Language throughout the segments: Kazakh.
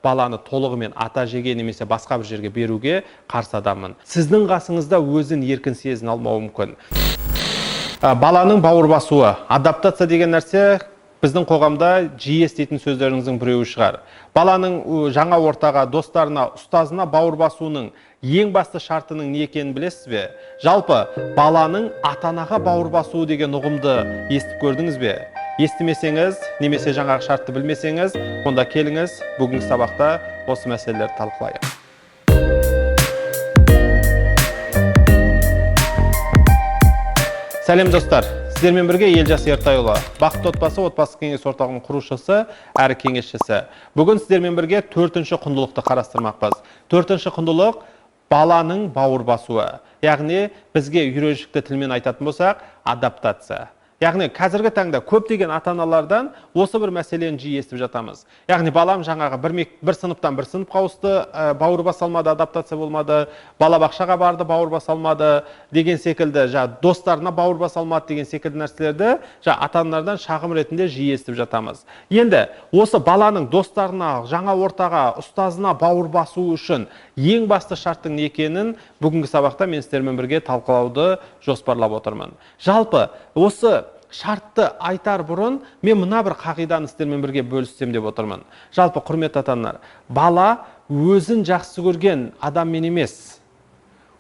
баланы толығымен ата-әжеге немесе басқа бір жерге беруге қарсы адаммын. Сіздің қасыңызда өзін еркін сезін алмауы мүмкін. Баланың бауыр басуы, адаптация деген нәрсе біздің қоғамда жиі еститін сөздеріңіздің біреуі шығар. Баланың жаңа ортаға, достарына, ұстазына бауыр басуының ең басты шартының не екенін білесіз бе? Жалпы, баланың ата-анаға бауыр басуы деген ұғымды естіп көрдіңіз бе? Естімесеңіз, немесе жаңағы шартты білмесеңіз, онда келіңіз, бүгінгі сабақта осы мәселелерді талқылайық. Сәлем достар, сіздермен бірге Елжас Ертайұлы, бақытты отбасы кеңес орталығының құрушысы, әрі кеңесшісі. Бүгін сіздермен бірге 4-ші құндылықты қарастырмақпыз. 4-ші құндылық баланың бауыр басуы. Яғни бізге үйреншікті тілмен айтатын болсақ, адаптация. Яғни қазіргі таңда көптеген ата-аналардан осы бір мәселені жиі естіп жатамыз. Яғни балам жаңағы бір сыныптан бір сыныпқа ауысты, бауыр баса алмады, адаптация болмады, балабақшаға барды, бауыр баса алмады деген секілді, достарына бауыр баса алмады деген секілді нәрселерді ата-аналардан шағым ретінде жиі естіп жатамыз. Енді осы баланың достарына, жаңа ортаға, ұстазына бауыр басу үшін ең басты шарттың не екенін бүгінгі сабақта мен сіздермен бірге талқылауды жоспарлап отырмын. Жалпы осы шартты айтар бұрын мен мына бір қағиданы сіздермен бірге бөліссем деп отырмын. Жалпы құрметті ата-аналар, бала өзін жақсы көрген адаммен емес,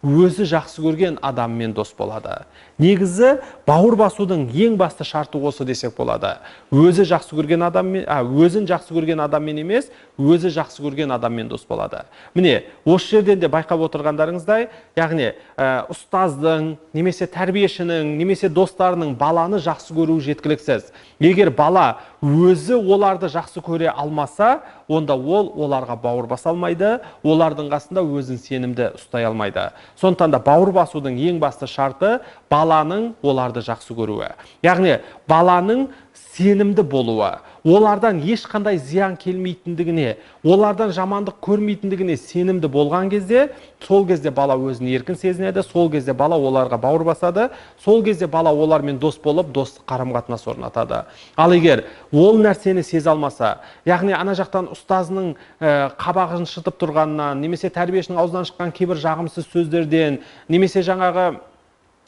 өзі жақсы көрген адаммен дос болады. Негізі бауыр басудың ең басты шарты осы десек болады. Өзін жақсы көрген адаммен емес, өзі жақсы көрген адаммен дос болады. Міне, осы жерден де байқап отырғандарыңыздай, яғни ұстаздың, немесе тәрбиешінің, немесе достарының баланы жақсы көруі жеткіліксіз. Егер бала өзі оларды жақсы көре алмаса, онда ол оларға бауыр баса алмайды, олардың қасында өзін сенімді ұстай алмайды. Сондықтан да бауыр басудың ең басты шарты баланың оларды жақсы көруі. Яғни баланың сенімді болуы, олардан ешқандай зиян келмейтіндігіне, олардан жамандық көрмейтіндігіне сенімді болған кезде, сол кезде бала өзін еркін сезінеді, сол кезде бала оларға бауыр басады, сол кезде бала олармен дос болып, достық қарым-қатынас орнатады. Ал егер ол нәрсені сезе алмаса, яғни ана жақтан ұстазының қабағын шытып тұрғанынан, немесе тәрбиешінің аузынан шыққан кейбір жағымсыз сөздерден, немесе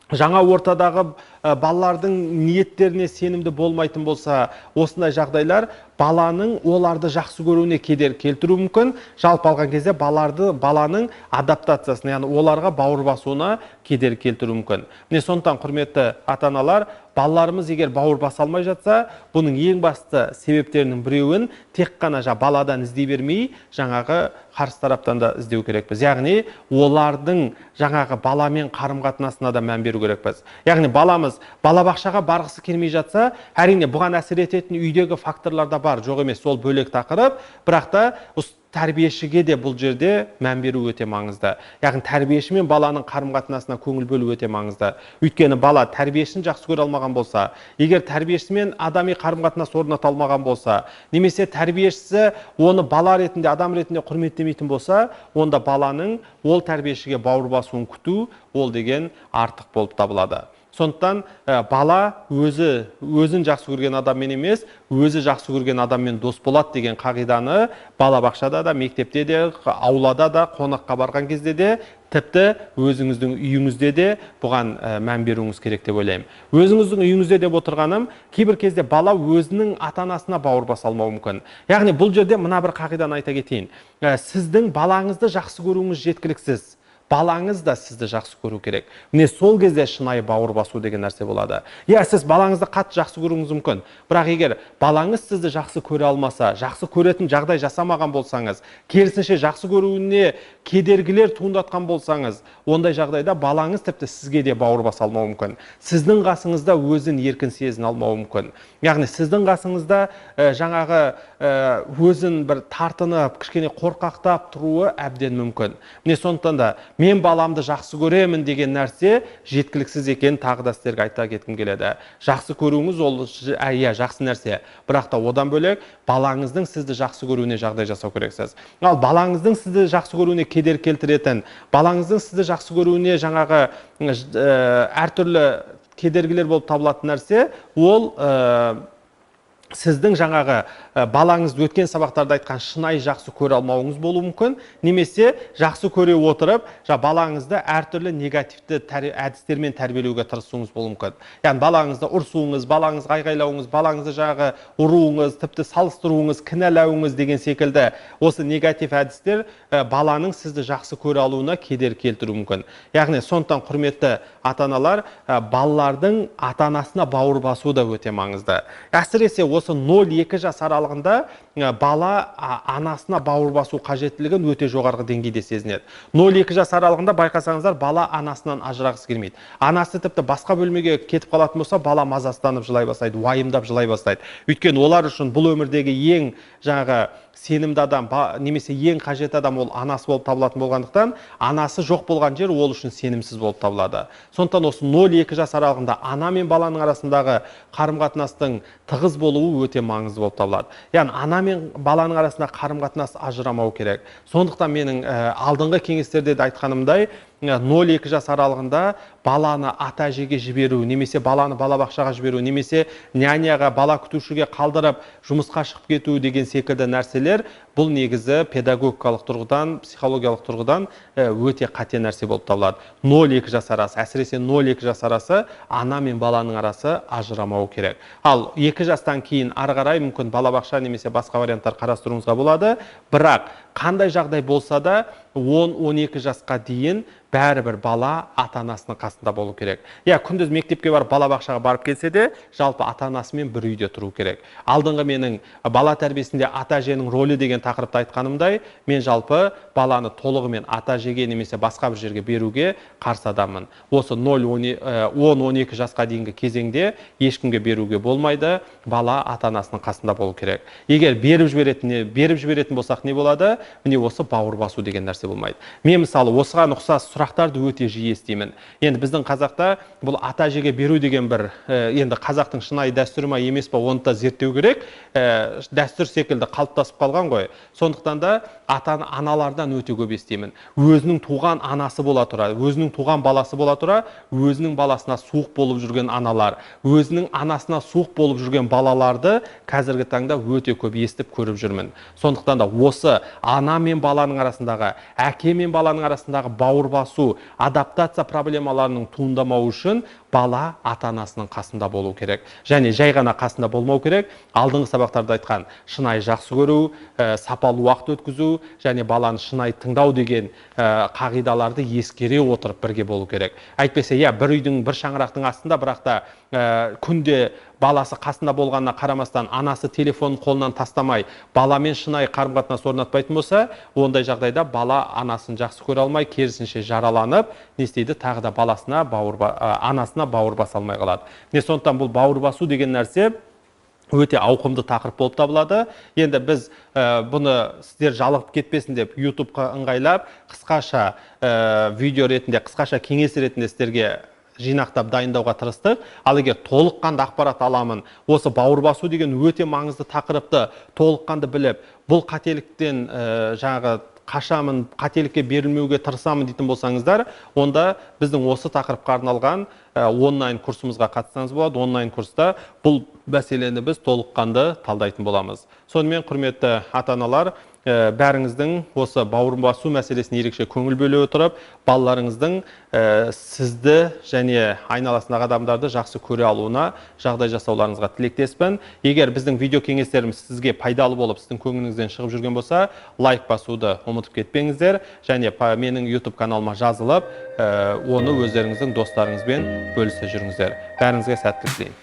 жаңа ортадағы балалардың ниеттеріне сенімді болмайтын болса, осындай жағдайлар баланың оларды жақсы көруіне кедергі келтіруі мүмкін. Жалпы алған кезде баланың адаптациясына, яғни оларға бауыр басуына кедергі келтіруі мүмкін. Міне сондықтан құрметті ата-аналар, балаларымыз егер бауыр баса алмай жатса, бұның ең басты себептерінің біреуін тек қана баладан іздей бермей, жаңағы қарсы тараптан да іздеу керекпіз. Яғни олардың жаңағы баламен қарым-қатынасына да мән беру керекпіз. Яғни балабақшаға барғысы келмей жатса, әрине бұған әсер ететін үйдегі факторлар да бар, жоқ емес, сол бөлек тақырып, бірақ та тәрбиешіге де бұл жерде мән беру өте маңызды. Яғни тәрбиеші мен баланың қарым-қатынасына көңіл бөлу өте маңызды. Өйткені бала тәрбиешін жақсы көре алмаған болса, егер тәрбиешімен адами қарым-қатынас орната алмаған болса, немесе тәрбиешісі оны бала ретінде, адам ретінде құрметтемейтін болса, онда баланың ол тәрбиешіге бауыр басуын күту, ол деген артық болып табылады. Сондықтан бала өзін жақсы көрген адаммен емес, өзі жақсы көрген адаммен дос болады деген қағиданы балабақшада да, мектепте де, аулада да, қонаққа барған кезде де, тіпті өзіңіздің үйіңізде де бұған мән беруіңіз керек деп ойлаймын. Өзіңіздің үйіңізде деп отырғаным, кейбір кезде бала өзінің ата-анасына бауыр баса алмауы мүмкін. Яғни бұл жерде мына бір қағиданы айта кетейін. Сіздің балаңызды жақсы көруіңіз жеткіліксіз. Балаңыз да сізді жақсы көру керек. Міне сол кезде шынайы бауыр басу деген нәрсе болады. Сіз балаңызды қатты жақсы көруіңіз мүмкін. Бірақ егер балаңыз сізді жақсы көре алмаса, жақсы көретін жағдай жасамаған болсаңыз, керісінше жақсы көруіне кедергілер туындатқан болсаңыз, ондай жағдайда балаңыз тіпті сізге де бауыр баса алмауы мүмкін. Сіздің қасыңызда өзін еркін сезіне алмауы мүмкін. Яғни сіздің қасыңызда жаңағы өзін бір тартынып, кішкене қорқақтап тұруы әбден мүмкін. Міне сондықтан да мен баламды жақсы көремін деген нәрсе жеткіліксіз екен, тағы да сіздерге айта кеткім келеді. Жақсы көруіңіз ол жақсы нәрсе, бірақ та одан бөлек балаңыздың сізді жақсы көруіне жағдай жасау керексіз. Ал балаңыздың сізді жақсы көруіне кедергі келтіретін, балаңыздың сізді жақсы көруіне жаңағы әртүрлі кедергілер болып табылатын нәрсе, ол сіздің жаңағы балаңызды өткен сабақтарда айтқан шынайы жақсы көре алмауыңыз болуы мүмкін, немесе жақсы көре отырып, балаңызды әртүрлі негативті әдістермен тәрбиелеуге тырысуыңыз болуы мүмкін. Яғни балаңызды ұрсуыңыз, балаңызға айғайлауыңыз, балаңызды жағы ұруыңыз, тіпті салыстыруыңыз, кінәлауыңыз деген секілді осы негатив әдістер баланың сізді жақсы көре алуына кедергі келтіруі мүмкін. Яғни сондықтан құрметті ата-аналар, балалардың ата-анасына бауыр басуы да өте маңызды. Әсіресе осы 0-2 жас аралығында бала анасына бауыр басу қажеттілігін өте жоғарғы деңгейде сезінеді. 0-2 жас аралығында байқасаңыздар, бала анасынан ажырағысы келмейді. Анасы тіпті басқа бөлмеге кетіп қалатын болса, бала мазасызданып жылай бастайды, уайымдап жылай бастайды. Өйткені олар үшін бұл өмірдегі ең жаңағы сенімді адам, немесе ең қажет адам ол анасы болып табылатын болғандықтан, анасы жоқ болған жер ол үшін сенімсіз болып табылады. Сондықтан осы 0-2 жас аралығында ана мен баланың арасындағы қарым-қатынастың тығыз болуы өте маңызды болып табылады. Яғни ана мен баланың арасында қарым-қатынас ажырамау керек. Сондықтан менің алдыңғы кеңестерде де айтқанымдай, 0-2 жас аралығында баланы ата-әжеге жіберу, немесе баланы балабақшаға жіберу, немесе няняға, бала күтушіге қалдырып, жұмысқа шығып кету деген секілді нәрселер, бұл негізі педагогикалық тұрғыдан, психологиялық тұрғыдан өте қате нәрсе болып табылады. 0-2 жас арасы, әсіресе 0-2 жас арасы, ана мен баланың арасы ажырамау керек. Ал 2 жастан кейін ары қарай мүмкін балабақша немесе басқа варианттар қарастыруыңызға болады, бірақ қандай жағдай болса да 10-12 жасқа дейін бәрібір бала ата-анасының қасында болу керек. Күндіз мектепке барып, балабақшаға барып келсе де, жалпы ата-анасымен бір үйде тұру керек. Алдыңғы менің бала тәрбиесінде ата-әженің рөлі деген тақырыпты айтқанымдай, мен жалпы баланы толығымен ата-әжеге немесе басқа бір жерге беруге қарсы адаммын. Осы 10-12 жасқа дейінгі кезеңде ешкімге беруге болмайды, бала ата-анасының қасында болу керек. Егер беріп жіберетін болсақ не болады? Міне осы бауыр басу деген нәрсе болмайды. Мен мысалы осыған ұқсас сұрақтарды өте жиі естимін. Енді біздің қазақта бұл ата-әжеге беру деген бір, енді қазақтың шынайы дәстүрі ма емес па, оны да зерттеу керек. Дәстүр секілді қалыптасып қалған ғой. Сондықтан да ата-аналардан өте көп естимін. Өзінің туған анасы бола тұра, өзінің туған баласы бола тұра, өзінің баласына суық болып жүрген аналар, өзінің анасына суық болып жүрген балаларды қазіргі таңда өте көп естіп көріп жүрмін. Сондықтан да осы ана мен баланың арасындағы, әке мен баланың арасындағы бауыр басу, адаптация проблемаларының туындамауы үшін бала ата-анасының қасында болу керек. Және жай ғана қасында болмау керек. Алдыңғы сабақтарда айтқан шынайы жақсы көру, сапалы уақыт өткізу және баланы шынайы тыңдау деген қағидаларды ескере отырып бірге болу керек. Әйтпесе, бір үйдің, бір шаңырақтың астында, бірақ та күнде баласы қасында болғанына қарамастан анасы телефонын қолынан тастамай, баламен шынайы қарым-қатынас орнатпайтын болса, ондай жағдайда бала анасын жақсы көре алмай, керісінше жараланып, не істейді, тағы да анасына бауыр баса алмай қалады. Сондықтан бұл бауыр басу деген нәрсе өте ауқымды тақырып болып табылады. Енді біз бұны сіздер жалығып кетпесін деп YouTube-қа ыңғайлап, қысқаша видео ретінде, қысқаша кеңес ретінде сіздерге жинақтап дайындауға тырыстық. Ал егер толыққанды ақпарат аламын, осы бауыр басу деген өте маңызды тақырыпты толыққанды біліп, бұл қателіктен жаңағы қашамын, қателікке берілмеуге тырысамын дейтін болсаңыздар, онда біздің осы тақырыпқа арналған онлайн курсымызға қатысаңыз болады. Онлайн курста бұл мәселені біз толыққанды талдайтын боламыз. Сонымен, құрметті ата-аналар, бәріңіздің осы бауыр басу мәселесіне ерекше көңіл бөле отырып, балаларыңыздың сізді және айналасындағы адамдарды жақсы көре алуына жағдай жасауларыңызға тілектеспін. Егер біздің видео кеңестеріміз сізге пайдалы болып, сіздің көңіліңізден шығып жүрген болса, лайк басуды ұмытып кетпеңіздер, және менің YouTube каналыма жазылып, оны өздеріңіздің достарыңызбен бөлісе жүріңіздер. Бәріңізге сәттілік тілеймін.